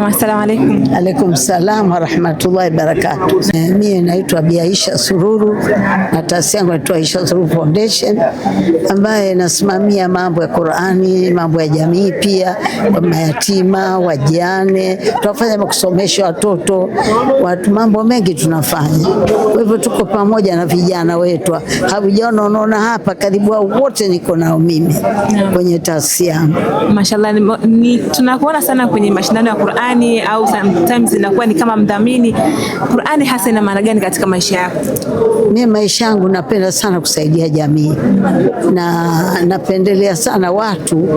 Assalamu alaykum. Alaykum salam wa rahmatullahi wa barakatuh. Mimi naitwa Bi Aisha Sururu na taasisi yangu inaitwa Aisha Sururu Foundation ambaye nasimamia mambo ya Qur'ani, mambo ya jamii, pia mayatima, wajane, tunafanya kusomesha watoto, mambo mengi tunafanya. Kwa hivyo tuko pamoja na vijana wetu. Havijaona unaona hapa karibu wote niko nao mimi kwenye taasisi yangu. Mashallah, tunakuona sana kwenye mashindano ya Qur'ani au sometimes inakuwa ni kama mdhamini. Qur'ani hasa ina maana gani katika maisha yako? Mimi maisha yangu napenda sana kusaidia jamii, na napendelea sana watu,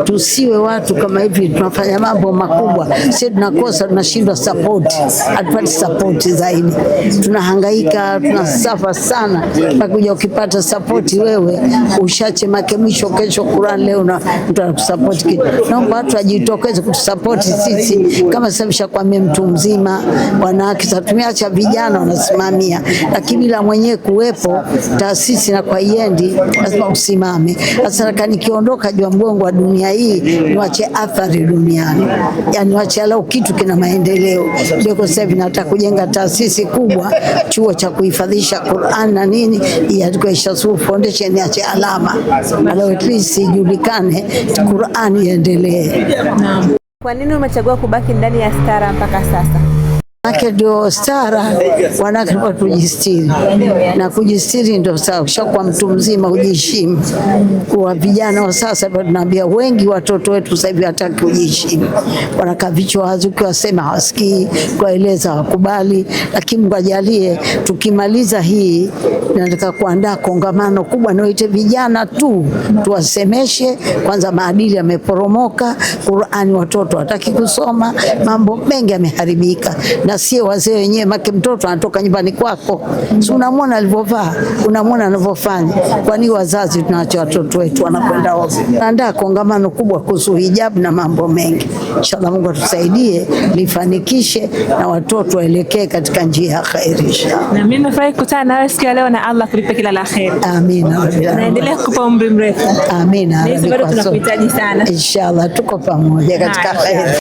tusiwe watu kama hivi tunafanya mambo makubwa, sisi tunakosa, tunashindwa support, hatupati support zaidi, tunahangaika, tunasafa sana mpaka ukipata support wewe ushache make mwisho kesho Qur'an leo na mtu anakusupport kitu. Naomba watu wajitokeze kutusupport sisi, kama sasa kwa mtu mzima, wanawake tumeacha vijana wanasimamia, lakini bila mwenyewe kuwepo taasisi na kwa iendi lazima usimame. Sasa nikiondoka juu mgongo wa dunia hii niwache athari duniani, yani niwache leo kitu kina maendeleo. Ndio kwa sababu nataka kujenga taasisi kubwa, chuo cha kuhifadhisha Qur'an na nini, ya Aisha Sururu Foundation, niache alama alao at least ijulikane, Qur'an iendelee. Kwa nini umechagua kubaki ndani ya stara mpaka sasa? Ndio stara wanawake tujistiri, na kujistiri ndio sawa. Kwa mtu mzima ujiheshimu. Kwa vijana wa sasa tunaambia wengi watoto wetu sasa hivi hataki kujiheshimu, wanakaa vichwa wazi, ukiwasema hawasikii, kueleza hawakubali. Lakini Mungu ajalie tukimaliza hii, nataka kuandaa kongamano kubwa niwaite vijana tu, tuwasemeshe kwanza maadili yameporomoka, Qur'ani watoto hataki kusoma, mambo mengi yameharibika. Na sio wazee wenyewe, maki mtoto anatoka nyumbani kwako, si unamwona alivyovaa, unamwona anavyofanya. Kwa nini wazazi tunaacha watoto wetu wanakwenda ovyo? Naandaa kongamano kubwa kuhusu hijabu na mambo mengi. Inshallah Mungu atusaidie lifanikishe na watoto waelekee katika njia ya khairi. Na mimi nimefurahi kukutana nawe siku ya leo, na Allah kulipe kila la khair. Amina. Naendelea kukupa umri mrefu. Amina. Tunakuhitaji sana. Inshallah tuko pamoja katika khair.